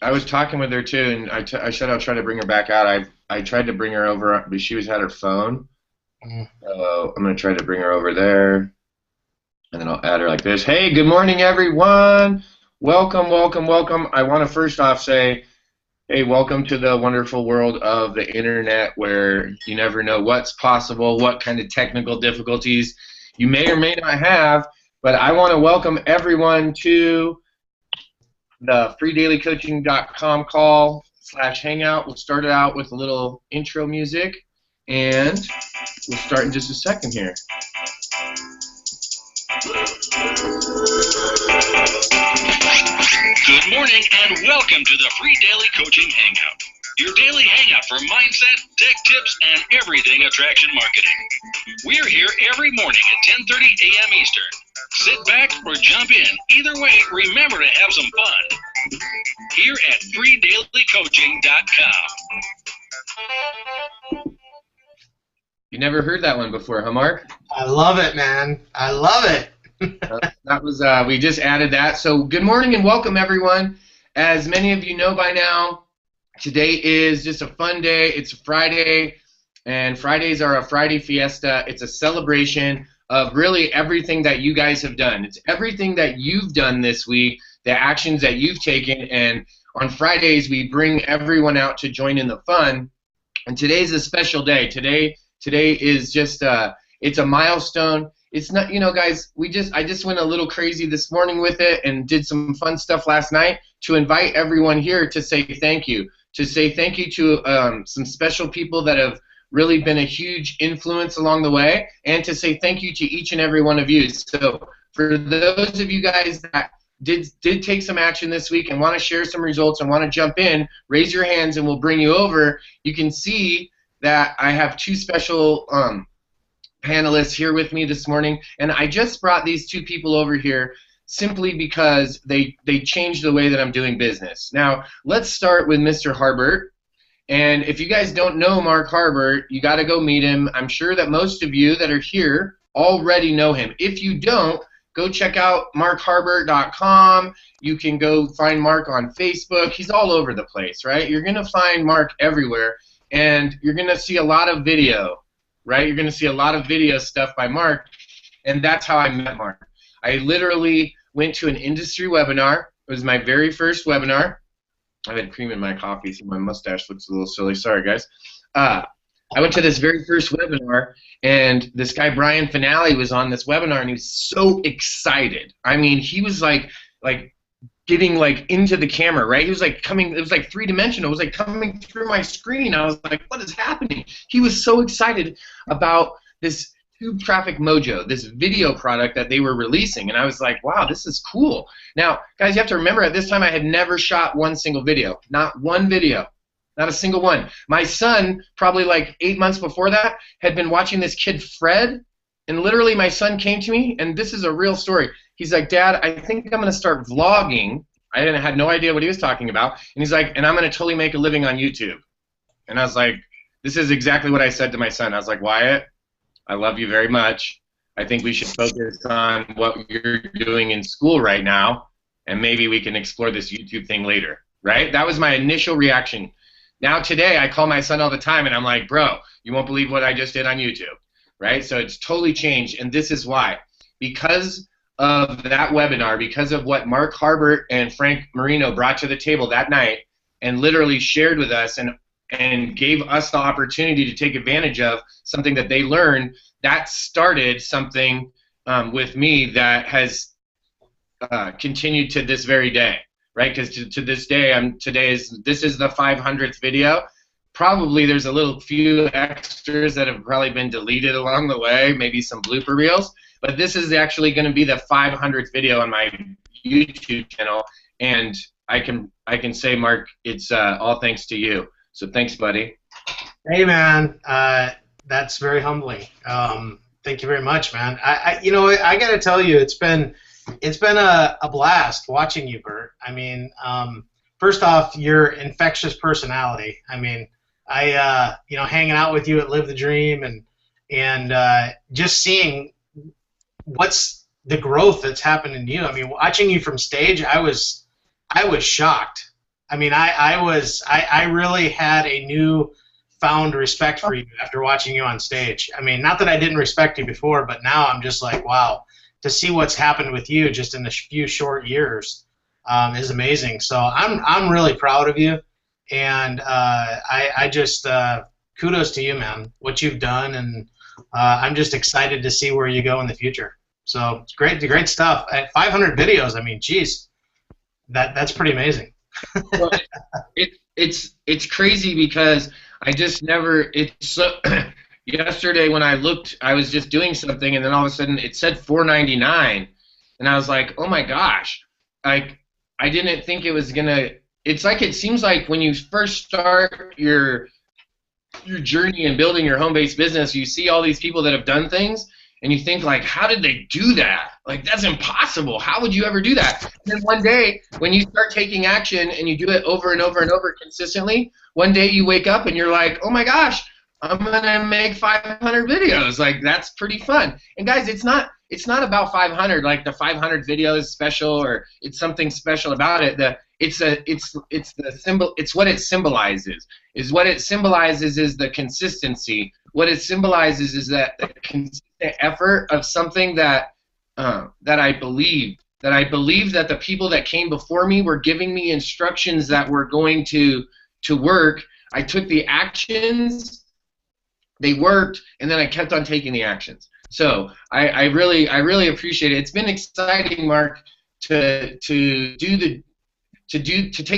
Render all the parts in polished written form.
I was talking with her too, and I said I'll try to bring her back out. I tried to bring her over, but she was had her phone. Mm. So I'm gonna try to bring her over there, and then I'll add her like this. Hey, good morning, everyone. Welcome, welcome, welcome. I want to first off say, hey, welcome to the wonderful world of the internet, where you never know what's possible, what kind of technical difficulties you may or may not have. But I want to welcome everyone to the freedailycoaching.com call/hangout. We'll start it out with a little intro music, and we'll start in just a second here. Good morning and welcome to the Free Daily Coaching Hangout. Your daily hangout for mindset, tech tips, and everything attraction marketing. We're here every morning at 10:30 a.m. Eastern. Sit back or jump in. Either way, remember to have some fun. Here at freedailycoaching.com. You never heard that one before, huh, Mark? I love it, man. I love it. That was we just added that. So good morning and welcome, everyone. As many of you know by now, today is just a fun day. It's a Friday, and Fridays are a Friday fiesta. It's a celebration of really everything that you guys have done. It's everything that you've done this week, the actions that you've taken, and on Fridays we bring everyone out to join in the fun. And today's a special day. Today is just it's a milestone. It's not, you know, guys, I just went a little crazy this morning with it and did some fun stuff last night to invite everyone here to say thank you. To say thank you to some special people that have really been a huge influence along the way, and to say thank you to each and every one of you. So for those of you guys that did take some action this week and want to share some results and want to jump in, raise your hands and we'll bring you over. You can see that I have two special panelists here with me this morning, and I just brought these two people over here simply because they changed the way that I'm doing business. Now, let's start with Mr. Harbert. And if you guys don't know Mark Harbert, you got to go meet him. I'm sure that most of you that are here already know him. If you don't, go check out markharbert.com. You can go find Mark on Facebook. He's all over the place, right? You're going to find Mark everywhere, and you're going to see a lot of video, right? You're going to see a lot of video stuff by Mark, and that's how I met Mark. I literally went to an industry webinar. It was my very first webinar. I've had cream in my coffee, so my mustache looks a little silly. Sorry, guys. I went to this very first webinar, and this guy, Brian Finale, was on this webinar, and he was so excited. I mean, he was like getting like into the camera, right? He was like coming, it was like three-dimensional. It was like coming through my screen. I was like, what is happening? He was so excited about this Tube Traffic Mojo, this video product that they were releasing, and I was like, wow, this is cool. Now, guys, you have to remember, at this time I had never shot one single video. Not one video. Not a single one. My son, probably like 8 months before that, had been watching this kid, Fred, and literally my son came to me, and this is a real story. He's like, Dad, I think I'm going to start vlogging. I had no idea what he was talking about. And he's like, and I'm going to totally make a living on YouTube. And I was like, this is exactly what I said to my son. I was like, Wyatt, I love you very much. I think we should focus on what you're doing in school right now, and maybe we can explore this YouTube thing later, right? That was my initial reaction. Now today, I call my son all the time, and I'm like, bro, you won't believe what I just did on YouTube, right? So it's totally changed, and this is why. Because of that webinar, because of what Mark Harbert and Frank Marino brought to the table that night and literally shared with us and gave us the opportunity to take advantage of something that they learned, that started something with me that has continued to this very day, right? Because to this day, this is the 500th video. Probably there's a little few extras that have probably been deleted along the way, maybe some blooper reels, but this is actually going to be the 500th video on my YouTube channel, and I can say, Mark, it's all thanks to you. So thanks, buddy. Hey, man. That's very humbling. Thank you very much, man. You know, I got to tell you, it's been a blast watching you, Bert. I mean, first off, your infectious personality. I mean, you know, hanging out with you at Live the Dream and just seeing what's the growth that's happened in you. I mean, watching you from stage, I was shocked. I mean, I really had a new found respect for you after watching you on stage. I mean, not that I didn't respect you before, but now I'm just like, wow, to see what's happened with you just in a few short years is amazing. So I'm really proud of you, and I just kudos to you, man, what you've done, and I'm just excited to see where you go in the future. So it's great stuff. At 500 videos, I mean, geez, that's pretty amazing. Well, it's crazy because I just never. It's so. Yesterday when I looked, I was just doing something, and then all of a sudden it said $4.99, and I was like, oh my gosh, like I didn't think it was gonna. It's like it seems like when you first start your journey in building your home-based business, you see all these people that have done things, and you think like, how did they do that? Like that's impossible. How would you ever do that? And then one day when you start taking action and you do it over and over and over consistently, one day you wake up and you're like, oh my gosh, I'm gonna make 500 videos. Like that's pretty fun. And guys, it's not about 500. Like the 500 video is special or it's something special about it. It's the symbol. It's what it symbolizes. What it symbolizes is the consistency. What it symbolizes is that the consistent effort of something that I believe. That I believe that the people that came before me were giving me instructions that were going to work. I took the actions. They worked, and then I kept on taking the actions. So I really appreciate it. It's been exciting, Mark, to take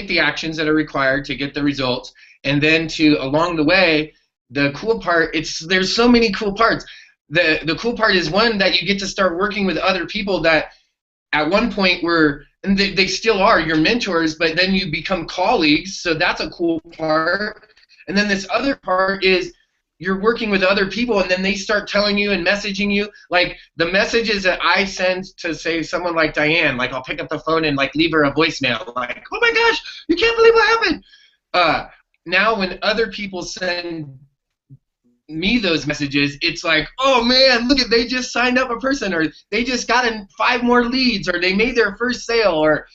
the actions that are required to get the results, and then to along the way, the cool part. There's so many cool parts. The cool part is one that you get to start working with other people that at one point were, and they still are your mentors, but then you become colleagues. So that's a cool part. And then this other part is you're working with other people, and then they start telling you and messaging you. Like the messages that I send to, say, someone like Diane, like I'll pick up the phone and like leave her a voicemail, like, oh my gosh, you can't believe what happened. Now when other people send me those messages, it's like, oh man, look at, they just signed up a person, or they just got in 5 more leads, or they made their first sale, or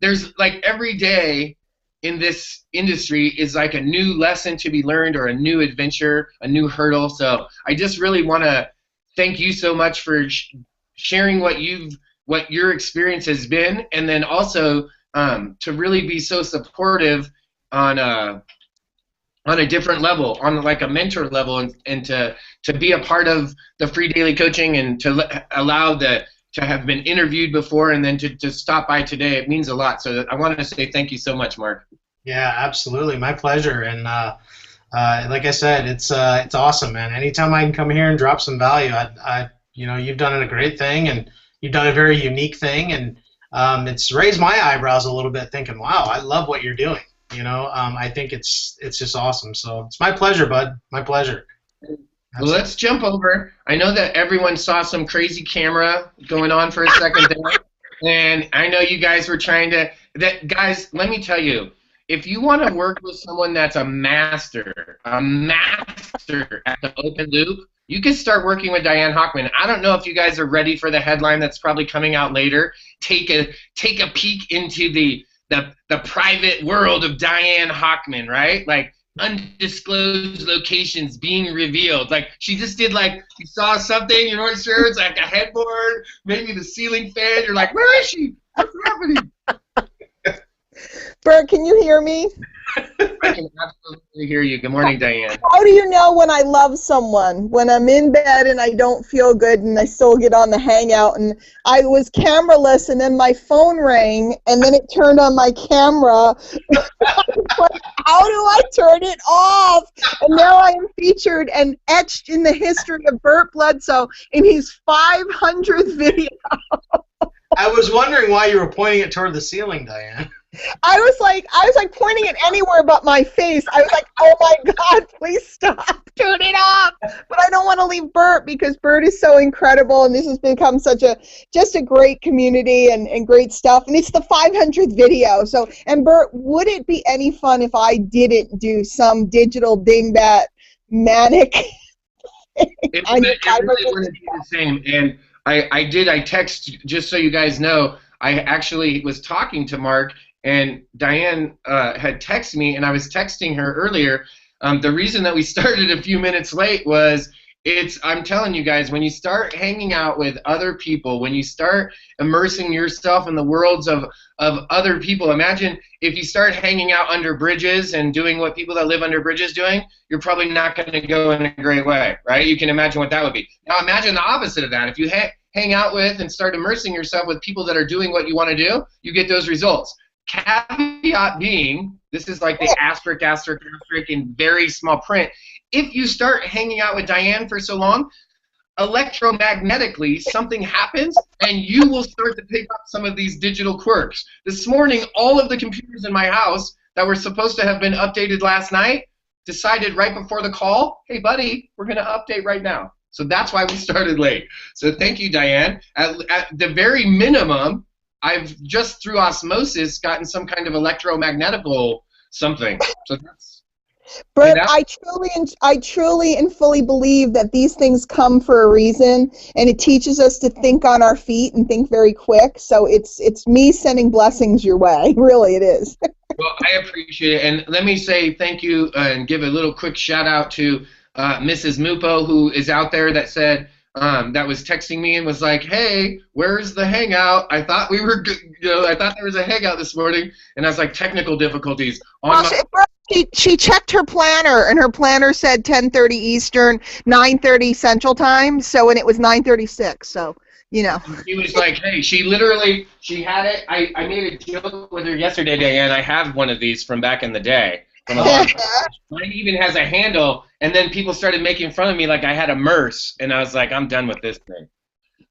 there's like every day in this industry is like a new lesson to be learned, or a new adventure, a new hurdle. So I just really want to thank you so much for sharing what your experience has been, and then also to really be so supportive on a different level, on like a mentor level, and to be a part of the free daily coaching, and to allow to have been interviewed before, and then to stop by today. It means a lot. So I wanted to say thank you so much, Mark. Yeah, absolutely. My pleasure. And like I said, it's awesome, man. Anytime I can come here and drop some value, you've done a great thing, and you've done a very unique thing, and it's raised my eyebrows a little bit, thinking, wow, I love what you're doing. I think it's just awesome. So it's my pleasure, bud. My pleasure. Well, let's jump over. I know that everyone saw some crazy camera going on for a second there, and I know you guys were trying to. Guys, let me tell you, if you want to work with someone that's a master at the open loop, you can start working with Diane Hochman. I don't know if you guys are ready for the headline that's probably coming out later. Take a peek into the private world of Diane Hochman, right? Like undisclosed locations being revealed. Like she just did, like, you saw something, you weren't sure, it's like a headboard, maybe the ceiling fan, you're like, where is she? What's happening? Bert, can you hear me? I can absolutely hear you. Good morning, Diane. How do you know when I love someone? When I'm in bed and I don't feel good and I still get on the Hangout, and I was cameraless, and then my phone rang and then it turned on my camera. How do I turn it off? And now I am featured and etched in the history of Bert Bledsoe in his 500th video. I was wondering why you were pointing it toward the ceiling, Diane. I was like pointing it anywhere but my face. I was like, oh my God, please stop, turn it off. But I don't want to leave Bert, because Bert is so incredible, and this has become just a great community and great stuff. And it's the 500th video. So, and Bert, would it be any fun if I didn't do some digital dingbat manic thing? It really wouldn't be the same. And I text, just so you guys know, I actually was talking to Mark, And Diane had texted me, and I was texting her earlier. The reason that we started a few minutes late was I'm telling you guys, when you start hanging out with other people, when you start immersing yourself in the worlds of other people, imagine if you start hanging out under bridges and doing what people that live under bridges doing, you're probably not going to go in a great way, right? You can imagine what that would be. Now imagine the opposite of that. If you hang out with and start immersing yourself with people that are doing what you want to do, you get those results. Caveat being, this is like the asterisk, asterisk, asterisk in very small print. If you start hanging out with Diane for so long, electromagnetically something happens and you will start to pick up some of these digital quirks. This morning, all of the computers in my house that were supposed to have been updated last night decided right before the call, hey buddy, we're going to update right now. So that's why we started late. So thank you, Diane. At the very minimum, I've just through osmosis gotten some kind of electromagnetical something. So that's. Bert, I truly and fully believe that these things come for a reason, and it teaches us to think on our feet and think very quick. So it's me sending blessings your way. Really, it is. Well, I appreciate it, and let me say thank you and give a little quick shout out to Mrs. Mupo, who is out there, that said that was texting me and was like, "Hey, where's the hangout? I thought we were, I thought there was a hangout this morning," and I was like, "Technical difficulties." She checked her planner, and her planner said 10:30 Eastern, 9:30 Central Time. So, and it was 9:36. So, you know. She was like, "Hey," she had it. I made a joke with her yesterday, Diane. I have one of these from back in the day. Mine even has a handle, and then people started making fun of me like I had a MERS, and I was like, I'm done with this thing.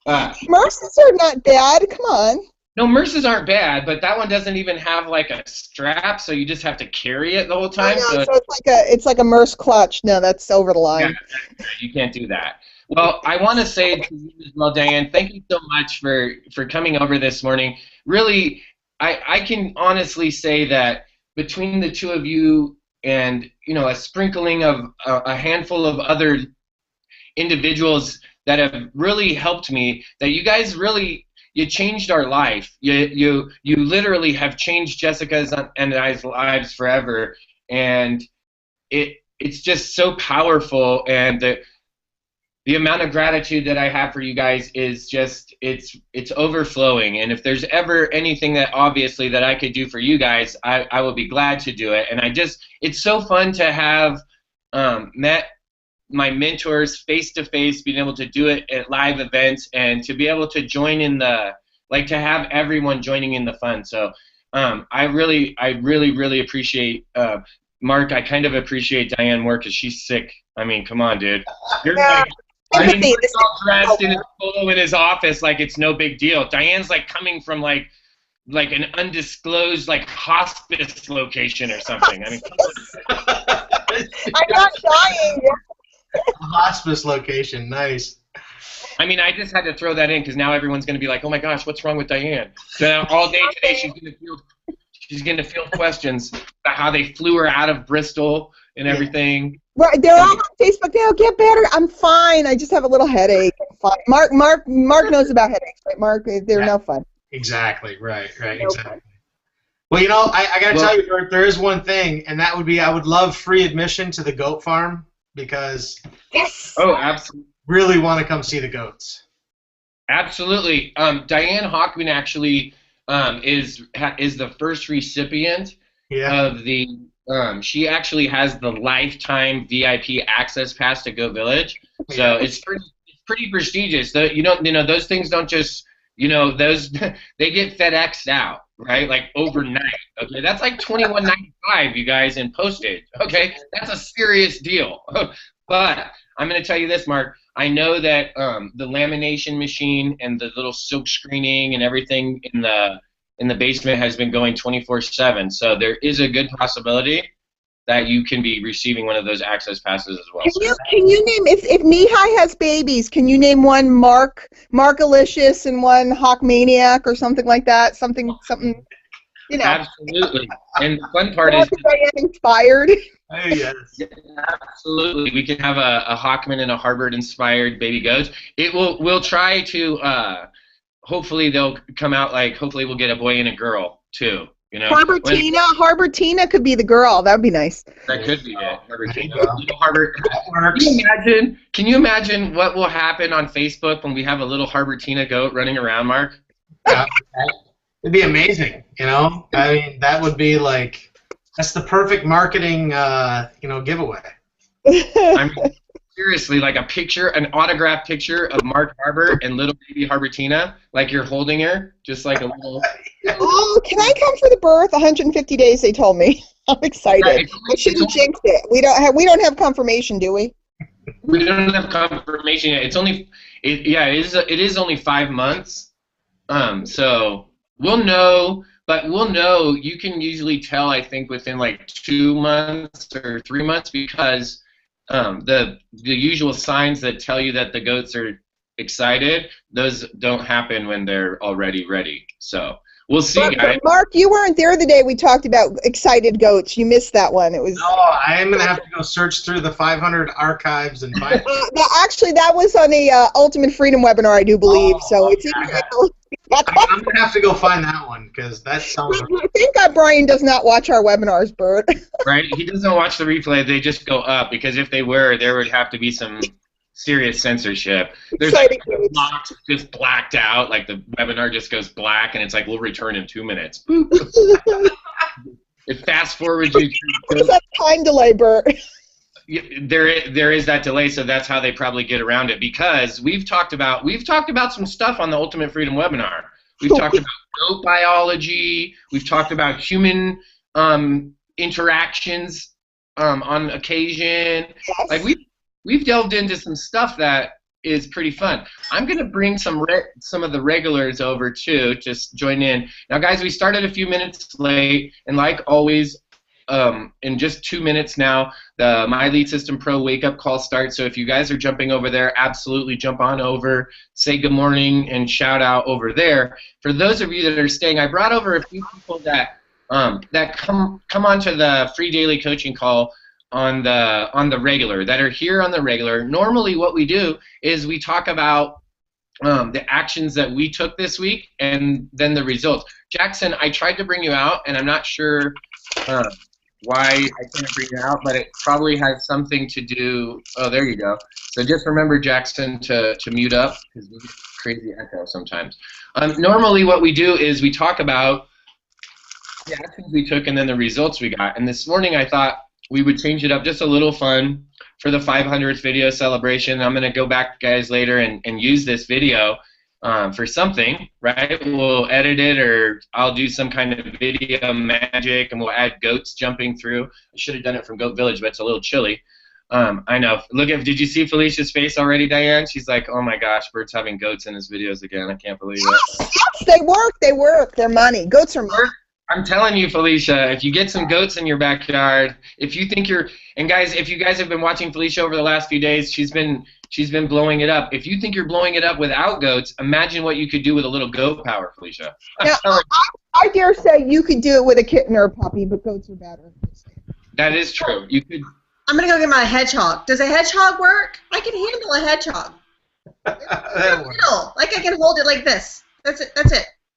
MERSes are not bad. Come on. No, MERSes aren't bad, but that one doesn't even have like a strap, so you just have to carry it the whole time. So it's like a MERS clutch. No, that's over the line. Yeah, you can't do that. Well, I want to say to you as well, Diane, thank you so much for coming over this morning. Really, I can honestly say that between the two of you and a sprinkling of a handful of other individuals that have really helped me, that you guys really. You changed our life. You literally have changed Jessica's and I's lives forever, and it's just so powerful. And the amount of gratitude that I have for you guys is just it's overflowing. And if there's ever anything that obviously that I could do for you guys, I will be glad to do it. And it's so fun to have met my mentors face-to-face, being able to do it at live events, and to be able to join in to have everyone joining in the fun. So I really appreciate Mark. I kind of appreciate Diane more because she's sick. I mean, come on, dude. You're Mark's all dressed in his polo in his office like it's no big deal. Diane's like coming from like an undisclosed hospice location or something. I mean, I'm not dying. A hospice location, nice. I mean, I just had to throw that in because now everyone's going to be like, "Oh my gosh, what's wrong with Diane?" So now all day today she's going to field questions about how they flew her out of Bristol and everything. Right, they're all on Facebook. They'll get better. I'm fine. I just have a little headache. I'm fine. Mark knows about headaches, right? Mark, they're no fun. Exactly. Right. No Exactly. fun. Well, I got to tell you, Bert, there is one thing, and that would be I would love free admission to the goat farm. Because absolutely, really want to come see the goats. Absolutely. Diane Hockman actually is the first recipient of the. She actually has the lifetime VIP access pass to Goat Village, so it's pretty prestigious. Those things don't just those they get FedExed out. Right, like overnight. Okay, that's like $21.95, you guys, in postage. Okay, that's a serious deal. But I'm going to tell you this, Mark. I know that the lamination machine and the little silk screening and everything in the basement has been going 24/7. So there is a good possibility that you can be receiving one of those access passes as well. Can you name, if Mihai has babies, can you name one Markalicious and one Hawk Maniac or something like that? Something, Absolutely. And the fun part is inspired. Oh, yes. Yeah, absolutely. We can have a Hawkman and a Harvard-inspired baby goats. We'll try to, hopefully they'll come out hopefully we'll get a boy and a girl, too. You know, Harbortina could be the girl. That would be nice. That could be it. Can you imagine what will happen on Facebook when we have a little Harbortina goat running around, Mark? Yeah, it'd be amazing. You know, I mean, that would be like, that's the perfect marketing, giveaway. I mean, seriously, like a picture, an autographed picture of Mark Harbor and little baby Harbortina, like you're holding her, just like a little. Oh, can I come for the birth? 150 days, they told me. I'm excited. I shouldn't jinx it. We don't have confirmation, do we? We don't have confirmation yet. It is only 5 months. So we'll know, but we'll know. You can usually tell, I think, within like 2 months or 3 months, because the usual signs that tell you that the goats are excited, those don't happen when they're already ready. So we'll see, guys. Mark, you weren't there the day we talked about excited goats. You missed that one. It was. No, I am gonna have to go search through the 500 archives and find. Actually, that was on the Ultimate Freedom webinar, I do believe. So it's. I'm gonna have to go find that one, because that sounds. I think Brian does not watch our webinars, Bert. Right? He doesn't watch the replay. They just go up, because if they were, there would have to be some serious censorship. There's like blocks just blacked out, like the webinar just goes black, and it's like, we'll return in 2 minutes. It fast forwards you. What's that time delay, Bert? There is that delay, so that's how they probably get around it, because we've talked about some stuff on the Ultimate Freedom webinar. We've talked about goat biology. We've talked about human interactions on occasion. Yes. Like we've delved into some stuff that is pretty fun. I'm gonna bring some of the regulars over too. Just join in now, guys. We started a few minutes late, and like always, in just 2 minutes now, the My Lead System Pro Wake Up Call starts. So if you guys are jumping over there, absolutely jump on over, say good morning, and shout out over there. For those of you that are staying, I brought over a few people that come onto the free daily coaching call on the regular, that are here on the regular. Normally what we do is we talk about the actions that we took this week and then the results. Jackson, I tried to bring you out, and I'm not sure why I couldn't bring you out, but it probably has something to do. Oh, there you go. So just remember, Jackson, to mute up, because we get crazy echo sometimes. Normally what we do is we talk about the actions we took and then the results we got. And this morning I thought we would change it up, just a little fun for the 500th video celebration. I'm going to go back, guys, later and use this video for something, right? We'll edit it, or I'll do some kind of video magic, and we'll add goats jumping through. I should have done it from Goat Village, but it's a little chilly. I know. Did you see Felicia's face already, Diane? She's like, oh my gosh, Bert's having goats in his videos again. I can't believe it. Yes, they work. They're money. Goats are money. I'm telling you, Felicia, if you get some goats in your backyard, if you think and guys, if you guys have been watching Felicia over the last few days, she's been blowing it up. If you think you're blowing it up without goats, imagine what you could do with a little goat power, Felicia. Now, I dare say you could do it with a kitten or a puppy, but goats are better. That is true. You could. I'm gonna go get my hedgehog. Does a hedgehog work? I can handle a hedgehog. Like I can hold it like this. That's it.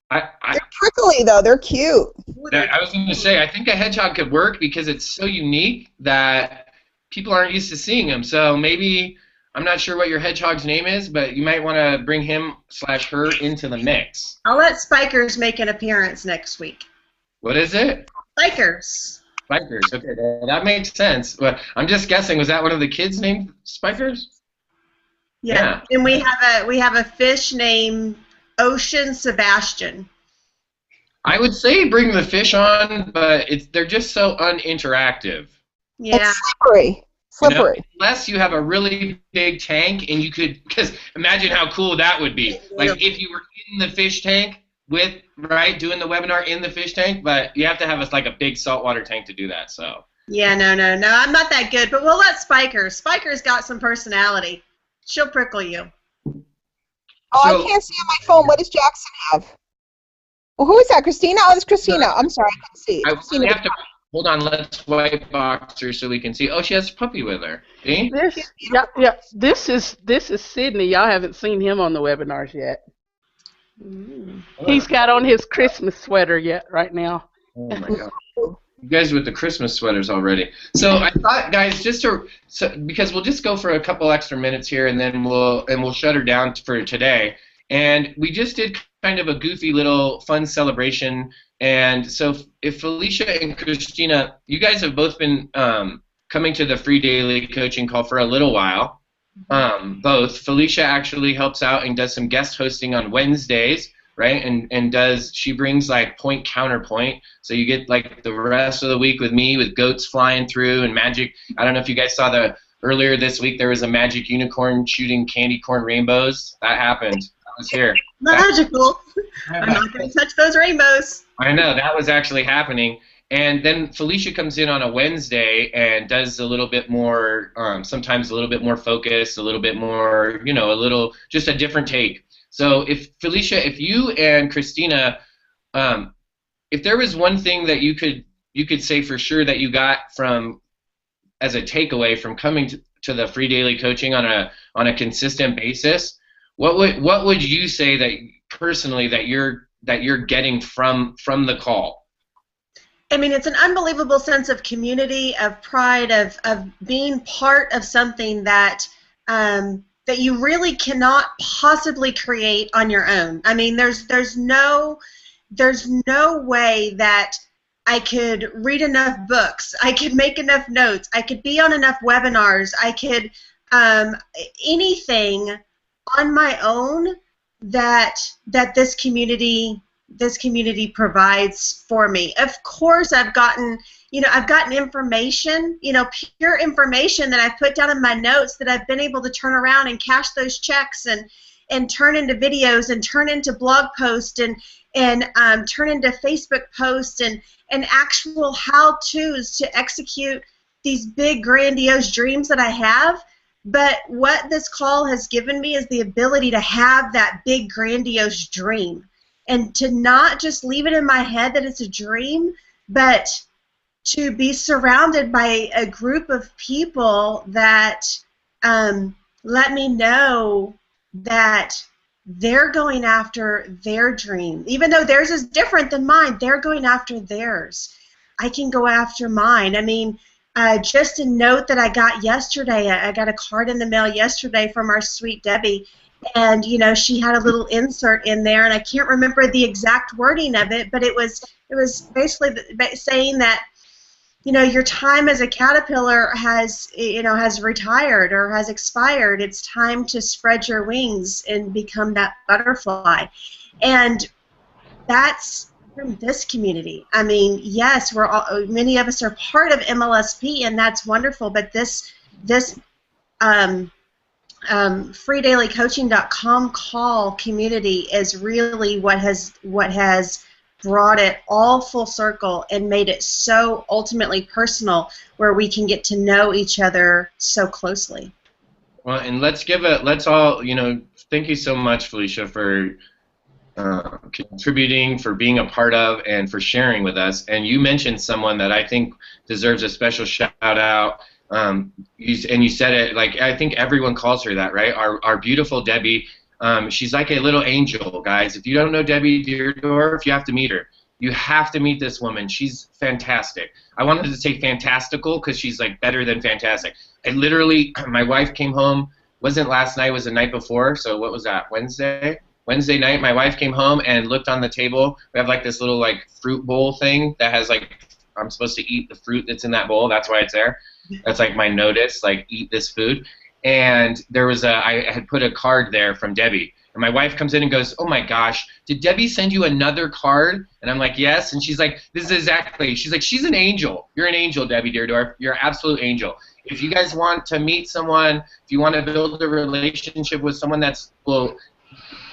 They're prickly though. They're cute. I was going to say, I think a hedgehog could work because it's so unique that people aren't used to seeing them. So maybe, I'm not sure what your hedgehog's name is, but you might want to bring him/her into the mix. I'll let Spikers make an appearance next week. What is it? Spikers. Spikers. Okay, that makes sense. But I'm just guessing. Was that one of the kids named Spikers? Yeah. And we have a fish named Ocean Sebastian. I would say bring the fish on, but they're just so uninteractive. Yeah. It's slippery. You know, unless you have a really big tank, and you could, because imagine how cool that would be. Like if you were in the fish tank doing the webinar in the fish tank, but you have to have a big saltwater tank to do that. So. Yeah, no, I'm not that good, but we'll let Spikers. Spikers got some personality. She'll prickle you. Oh, I can't see on my phone. What does Jackson have? Well, who is that? Christina? Oh, it's Christina. I'm sorry, I couldn't see. Hold on, let's white box her so we can see. Oh, she has a puppy with her. See? This is Sydney. Y'all haven't seen him on the webinars yet. He's got on his Christmas sweater right now. Oh my God. You guys with the Christmas sweaters already. So I thought, guys, because we'll just go for a couple extra minutes here, and then we'll shut her down for today. And we just did kind of a goofy little fun celebration. And so if Felicia and Christina, you guys have both been coming to the free daily coaching call for a little while. Both. Felicia actually helps out and does some guest hosting on Wednesdays. Right, and she brings like point counterpoint, so you get like the rest of the week with me with goats flying through and magic. I don't know if you guys saw earlier this week there was a magic unicorn shooting candy corn rainbows. That happened. That was here. Magical. I'm not going to touch those rainbows. I know, that was actually happening. And then Felicia comes in on a Wednesday and does a little bit more, sometimes a little bit more focused, a little bit more, just a different take. So if you and Christina, if there was one thing that you could say for sure that you got as a takeaway from coming to the free daily coaching on a consistent basis, what would you say that personally that you're getting from the call? I mean, it's an unbelievable sense of community, of pride, of being part of something that that you really cannot possibly create on your own. I mean, there's no way that I could read enough books, I could make enough notes, I could be on enough webinars, I could anything on my own that this community provides for me. Of course, I've gotten information, pure information that I've put down in my notes that I've been able to turn around and cash those checks and turn into videos and turn into blog posts and turn into Facebook posts and actual how-tos to execute these big, grandiose dreams that I have. But what this call has given me is the ability to have that big, grandiose dream and to not just leave it in my head that it's a dream, but to be surrounded by a group of people that let me know that they're going after their dream. Even though theirs is different than mine, they're going after theirs. I can go after mine. I mean, just a note that I got yesterday, I got a card in the mail yesterday from our sweet Debbie, and she had a little insert in there, and I can't remember the exact wording of it, but it was basically saying that your time as a caterpillar has retired or has expired. It's time to spread your wings and become that butterfly. And that's from this community. I mean, yes, many of us are part of MLSP, and that's wonderful, but this freedailycoaching.com call community is really what has brought it all full circle and made it so ultimately personal, where we can get to know each other so closely. Well, and let's all, thank you so much, Felicia, for contributing, for being a part of, and for sharing with us. And you mentioned someone that I think deserves a special shout out. You said it, like, I think everyone calls her that, right? Our beautiful Debbie. She's like a little angel, guys. If you don't know Debbie Deerdorf, you have to meet her. You have to meet this woman. She's fantastic. I wanted to say fantastical because she's like better than fantastic. And literally, my wife came home. Wasn't last night, was the night before. So what was that? Wednesday night, my wife came home and looked on the table. We have like this little like fruit bowl thing that has like, I'm supposed to eat the fruit that's in that bowl. That's why it's there. That's like my notice, like eat this food. And there was I had put a card there from Debbie. And my wife comes in and goes, oh my gosh, did Debbie send you another card? And I'm like, yes. And she's like, this is exactly. She's like, she's an angel. You're an angel, Debbie Deerdorf. You're an absolute angel. If you guys want to meet someone, if you want to build a relationship with someone will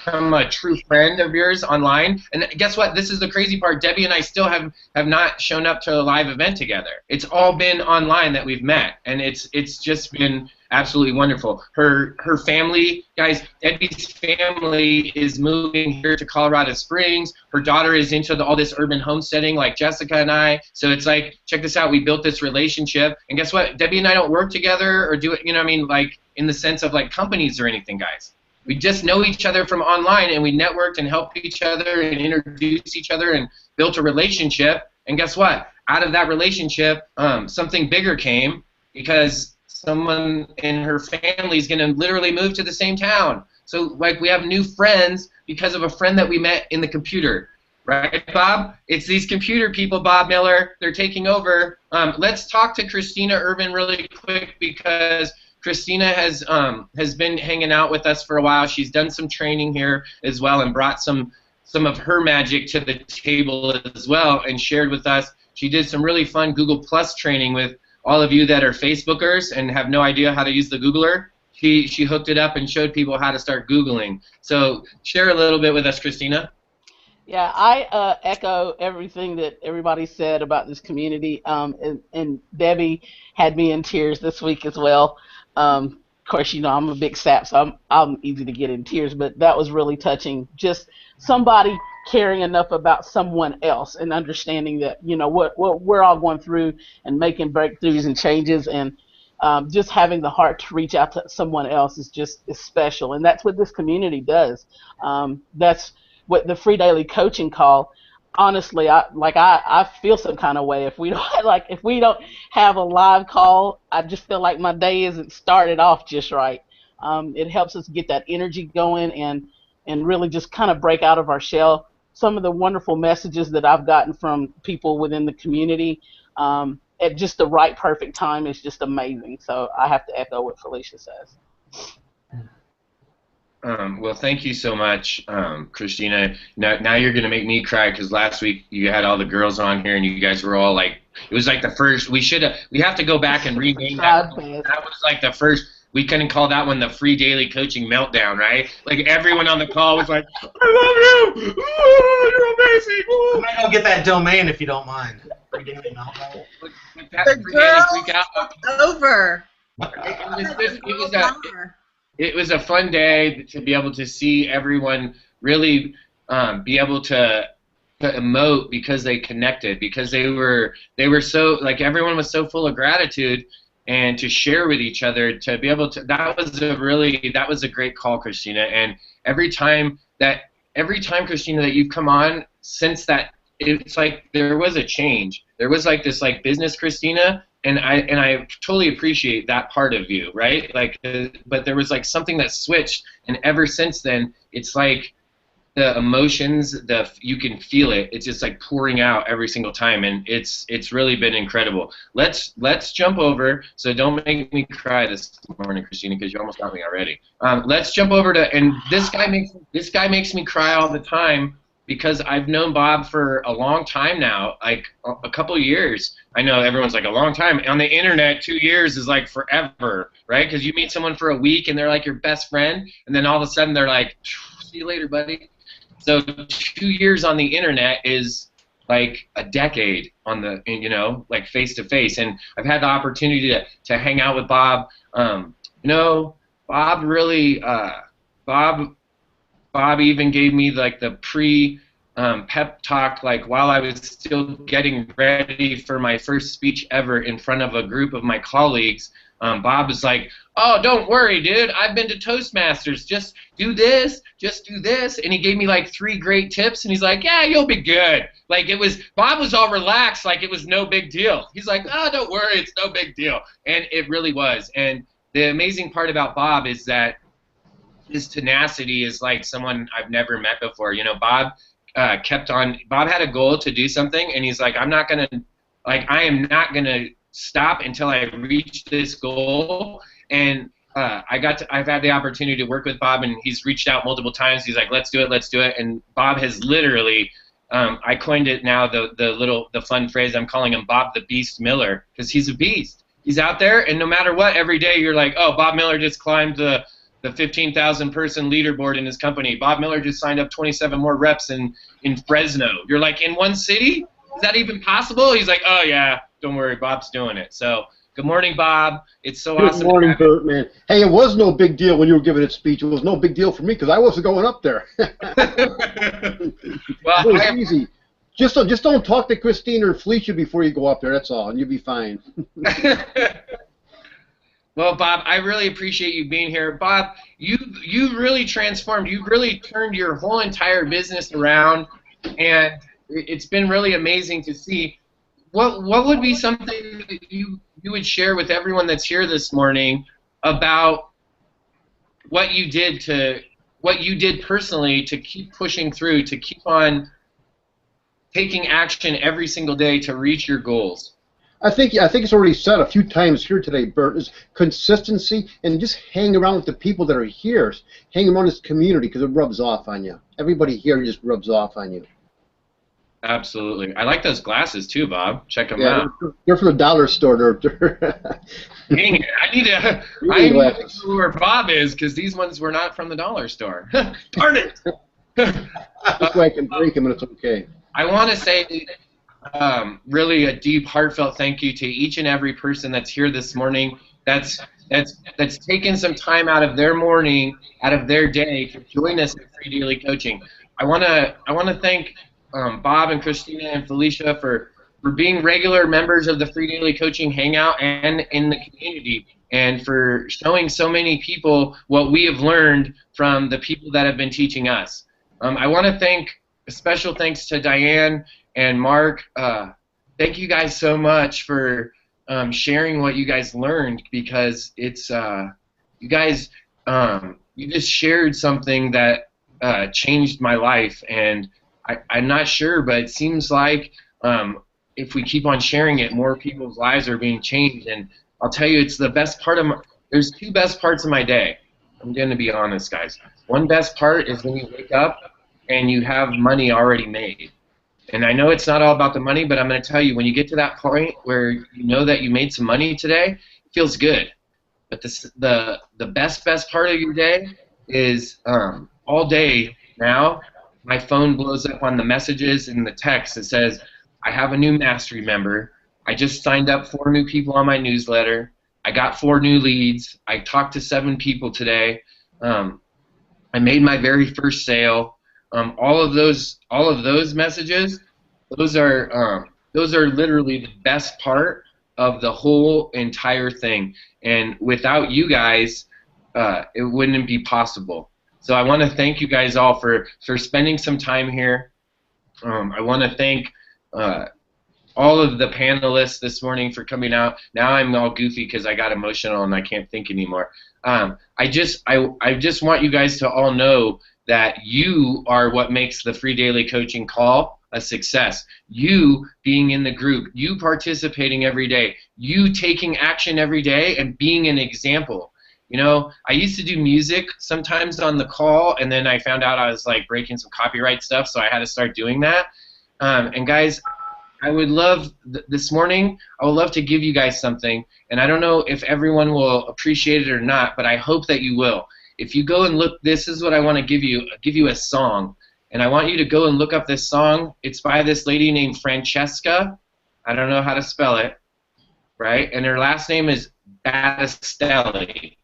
become a true friend of yours online, and guess what? This is the crazy part. Debbie and I still have not shown up to a live event together. It's all been online that we've met, and it's just been absolutely wonderful. Her family, guys, Debbie's family is moving here to Colorado Springs. Her daughter is into all this urban homesteading like Jessica and I. So it's like, check this out. We built this relationship, and guess what? Debbie and I don't work together or do it, like in the sense of like companies or anything, guys. We just know each other from online, and we networked and helped each other and introduced each other and built a relationship. And guess what? Out of that relationship, something bigger came because someone in her family is going to literally move to the same town. So, like, we have new friends because of a friend that we met in the computer. Right, Bob? It's these computer people, Bob Miller. They're taking over. Let's talk to Christina Irvin really quick because Christina has been hanging out with us for a while. She's done some training here as well and brought some of her magic to the table as well and shared with us. She did some really fun Google Plus training with all of you that are Facebookers and have no idea how to use the Googler. She hooked it up and showed people how to start Googling. So share a little bit with us, Christina. Yeah, I echo everything that everybody said about this community, and Debbie had me in tears this week as well. Of course, you know, I'm a big sap, so I'm easy to get in tears, but that was really touching. Just somebody caring enough about someone else and understanding that, you know, what we're all going through and making breakthroughs and changes, and just having the heart to reach out to someone else is special, and that's what this community does. That's what the free daily coaching call. Honestly, I feel some kind of way if we don't have a live call. I just feel like my day isn't started off just right. It helps us get that energy going and really just kind of break out of our shell. Some of the wonderful messages that I've gotten from people within the community at just the right perfect time is just amazing. So I have to echo what Felicia says. Well, thank you so much, Christina. Now you're going to make me cry because last week you had all the girls on here and you guys were all like, it was like the first, we have to go back and rename that. That was like the first, we couldn't call that one the free daily coaching meltdown, right? Like everyone on the call was like, I love you, you're amazing. I might go get that domain if you don't mind. The girls over. It was a fun day to be able to see everyone really be able to emote because they connected, because they were so, like, everyone was so full of gratitude and to share with each other, to be able to, that was a great call, Christina. And every time Christina that you've come on since that, it's like there was a change. There was like this like business Christina. And I totally appreciate that part of you, right? Like, but there was like something that switched, and ever since then, it's like the emotions, you can feel it. It's just like pouring out every single time, and it's really been incredible. Let's jump over. So don't make me cry this morning, Christina, because you almost got me already. Let's jump over to, and this guy makes me cry all the time. Because I've known Bob for a long time now, like a couple years. I know everyone's like a long time. On the internet, 2 years is like forever, right? Because you meet someone for a week and they're like your best friend, and then all of a sudden they're like, see you later, buddy. So 2 years on the internet is like a decade on the, you know, like face to face. And I've had the opportunity to hang out with Bob. You know, Bob really, Bob even gave me like the pep talk, like while I was still getting ready for my first speech ever in front of a group of my colleagues. Bob was like, "Oh, don't worry, dude. I've been to Toastmasters. Just do this, and he gave me like 3 great tips. And he's like, "Yeah, you'll be good." Like Bob was all relaxed, like it was no big deal. He's like, "Oh, don't worry, it's no big deal," and it really was. And the amazing part about Bob is that his tenacity is like someone I've never met before. You know, Bob Bob had a goal to do something, and he's like, I am not gonna stop until I reach this goal. And I've had the opportunity to work with Bob, and he's reached out multiple times. He's like, let's do it. And Bob has literally, I coined it now, the fun phrase, I'm calling him Bob the Beast Miller, because he's a beast. He's out there, and no matter what, every day you're like, oh, Bob Miller just climbed the 15,000 person leaderboard in his company. Bob Miller just signed up 27 more reps in Fresno. You're like, in one city? Is that even possible? He's like, oh yeah, don't worry, Bob's doing it. So good morning, Bob. It's so awesome. Good morning, Bert, man. Hey, it was no big deal when you were giving that speech. It was no big deal for me because I wasn't going up there. Well, it was easy. Just don't talk to Christine or Felicia before you go up there. That's all, and you'll be fine. Well, Bob, I really appreciate you being here. Bob, you really transformed. You really turned your whole entire business around, and it's been really amazing to see. What would be something that you would share with everyone that's here this morning about what you did personally to keep pushing through, to keep on taking action every single day to reach your goals? I think it's already said a few times here today, Bert, is consistency and just hang around with the people that are here. Hang around this community because it rubs off on you. Everybody here just rubs off on you. Absolutely. I like those glasses too, Bob. Check them Yeah, out. they're from the dollar store. They're Dang it. I need to know where Bob is because these ones were not from the dollar store. Darn it. This way I can break them and it's okay. I want to say really a deep, heartfelt thank you to each and every person that's here this morning that's taken some time out of their morning, out of their day to join us at Free Daily Coaching. I want to thank Bob and Christina and Felicia for being regular members of the Free Daily Coaching Hangout and in the community, and for showing so many people what we have learned from the people that have been teaching us. I want to thank a special thanks to Diane and Mark. Thank you guys so much for sharing what you guys learned, because it's you guys you just shared something that changed my life, and I'm not sure, but it seems like if we keep on sharing it, more people's lives are being changed. And I'll tell you, it's the best part of there's two best parts of my day. I'm going to be honest, guys. One best part is when you wake up and you have money already made. And I know it's not all about the money, but I'm going to tell you, when you get to that point where you know that you made some money today, it feels good. But the best part of your day is all day now, my phone blows up on the messages and the text that says, I have a new mastery member. I just signed up 4 new people on my newsletter. I got 4 new leads. I talked to 7 people today. I made my very first sale. All of those messages, those are literally the best part of the whole entire thing. And without you guys, it wouldn't be possible. So I want to thank you guys all for spending some time here. I want to thank all of the panelists this morning for coming out. Now I'm all goofy because I got emotional and I can't think anymore. I just want you guys to all know that you are what makes the Free Daily Coaching Call a success. You being in the group, you participating every day, you taking action every day and being an example. You know, I used to do music sometimes on the call, and then I found out I was like breaking some copyright stuff, so I had to start doing that. And guys, I would love this morning, I would love to give you guys something, and I don't know if everyone will appreciate it or not, but I hope that you will. If you go and look, this is what I want to give you. I'll give you a song, and I want you to go and look up this song. It's by this lady named Francesca. I don't know how to spell it, right? And her last name is Battistelli.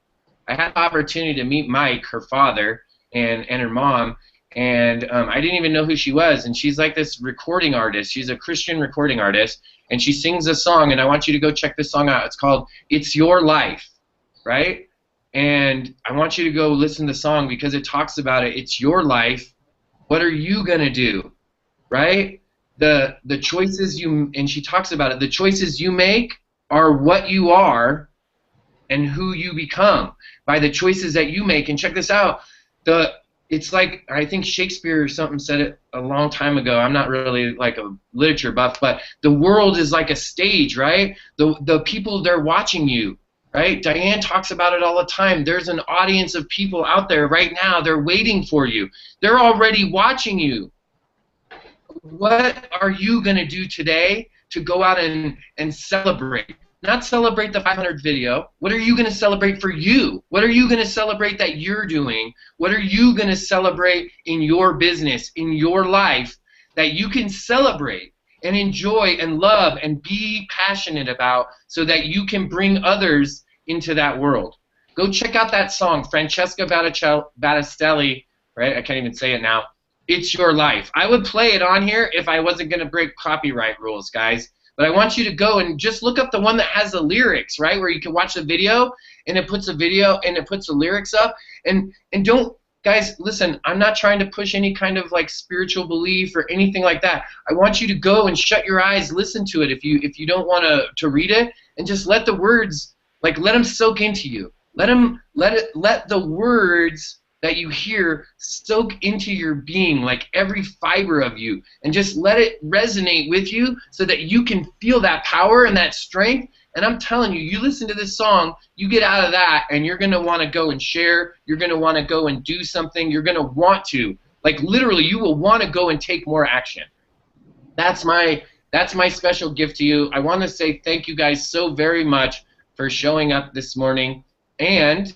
I had the opportunity to meet Mike, her father, and her mom, and I didn't even know who she was. And she's like this recording artist. She's a Christian recording artist, and she sings a song, and I want you to go check this song out. It's called It's Your Life, right? And I want you to go listen to the song because it talks about it. It's your life. What are you going to do, right? The choices and she talks about it, the choices you make are what you are and who you become by the choices that you make. And check this out. It's like, I think Shakespeare or something said it a long time ago. I'm not really like a literature buff, but the world is like a stage, right? The people, they're watching you, right? Diane talks about it all the time. There's an audience of people out there right now. They're waiting for you. They're already watching you. What are you going to do today to go out and celebrate? Not celebrate the 500 video. What are you going to celebrate for you? What are you going to celebrate that you're doing? What are you going to celebrate in your business, in your life, that you can celebrate and enjoy and love and be passionate about so that you can bring others into that world? Go check out that song, Francesca Battistelli, right? I can't even say it now. It's Your Life. I would play it on here if I wasn't going to break copyright rules, guys. But I want you to go and just look up the one that has the lyrics, right? Where you can watch the video and it puts the video and it puts the lyrics up. And don't guys, listen, I'm not trying to push any kind of like spiritual belief or anything like that. I want you to go and shut your eyes, listen to it if you don't want to read it, and just let the words, like, let them soak into you. Let the words that you hear soak into your being, like every fiber of you, and just let it resonate with you so that you can feel that power and that strength. And I'm telling you, you listen to this song, you get out of that, and you're going to want to go and share. You're going to want to go and do something. You're going to want to. Like, literally, you will want to go and take more action. That's my special gift to you. I want to say thank you guys so very much for showing up this morning. And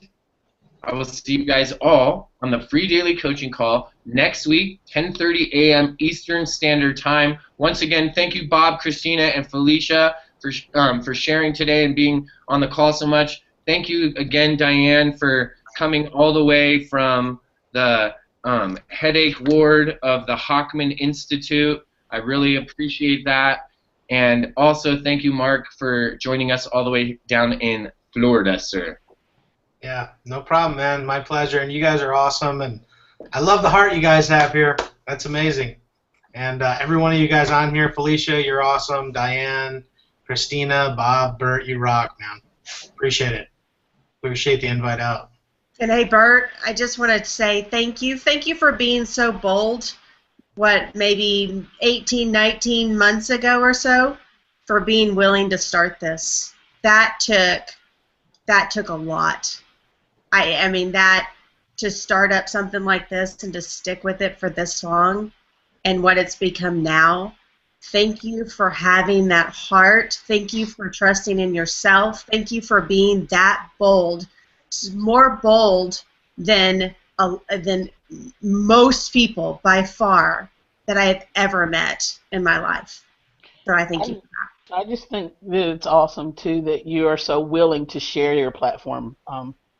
I will see you guys all on the free daily coaching call next week, 10:30 a.m. Eastern Standard Time. Once again, thank you, Bob, Christina, and Felicia, for sharing today and being on the call so much. Thank you again, Diane, for coming all the way from the headache ward of the Hockman Institute. I really appreciate that. And also, thank you, Mark, for joining us all the way down in Florida, sir. Yeah, no problem, man. My pleasure. And you guys are awesome. And I love the heart you guys have here. That's amazing. And every one of you guys on here, Felicia, you're awesome. Diane, Christina, Bob, Bert, you rock, man. Appreciate it. Appreciate the invite out. And hey, Bert, I just want to say thank you. Thank you for being so bold, maybe 18, 19 months ago or so, for being willing to start this. That took a lot. I mean, that to start up something like this and to stick with it for this long and what it's become now, thank you for having that heart. Thank you for trusting in yourself. Thank you for being that bold, more bold than most people by far that I have ever met in my life. So I thank you for that. I just think that it's awesome too that you are so willing to share your platform,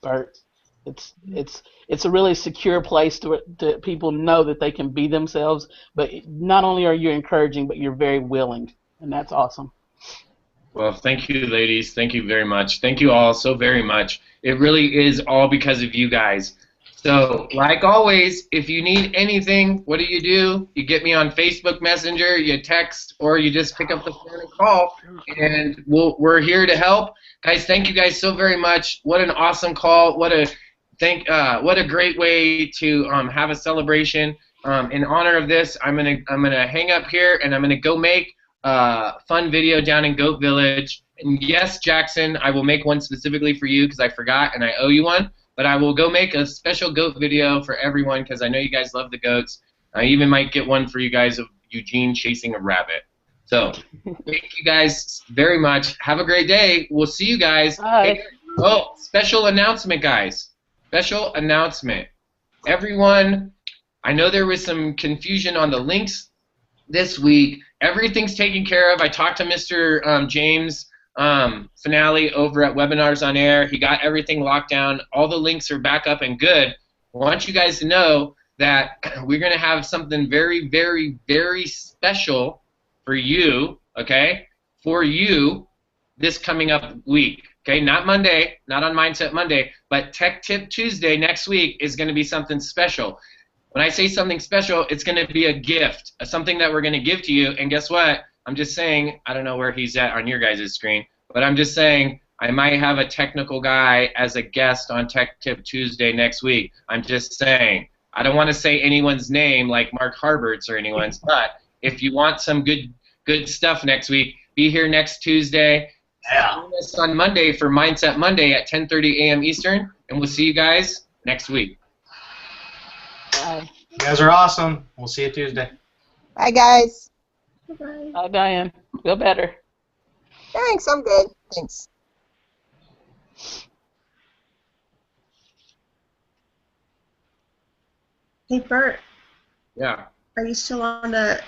Bert. It's a really secure place to people know that they can be themselves. But not only are you encouraging, but you're very willing, and that's awesome. Well, thank you, ladies. Thank you very much. Thank you all so very much. It really is all because of you guys. So, like always, if you need anything, what do? You get me on Facebook Messenger, you text, or you just pick up the phone and call, and we're here to help. Guys, thank you guys so very much. What an awesome call. What a great way to have a celebration. In honor of this, I'm gonna hang up here, and I'm gonna go make a fun video down in Goat Village. And yes, Jackson, I will make one specifically for you because I forgot and I owe you one. But I will go make a special goat video for everyone because I know you guys love the goats. I even might get one for you guys of Eugene chasing a rabbit. So, thank you guys very much. Have a great day. We'll see you guys. Bye. Oh, special announcement, guys. Special announcement. Everyone, I know there was some confusion on the links this week. Everything's taken care of. I talked to Mr. James Finale over at Webinars on Air. He got everything locked down. All the links are back up and good. I want you guys to know that we're going to have something very, very, very special for you, okay? For you this coming up week, okay? Not Monday, not on Mindset Monday, but Tech Tip Tuesday next week is going to be something special. When I say something special, it's going to be a gift, something that we're going to give to you. And guess what? I'm just saying, I don't know where he's at on your guys' screen, but I'm just saying I might have a technical guy as a guest on Tech Tip Tuesday next week. I'm just saying. I don't want to say anyone's name like Mark Harbert's or anyone's, but if you want some good stuff next week, be here next Tuesday. Join us on Monday for Mindset Monday at 10:30 a.m. Eastern, and we'll see you guys next week. Bye. You guys are awesome. We'll see you Tuesday. Bye, guys. Bye. Bye, Diane. Feel better. Thanks, I'm good. Thanks. Hey, Bert, Yeah. are you still on the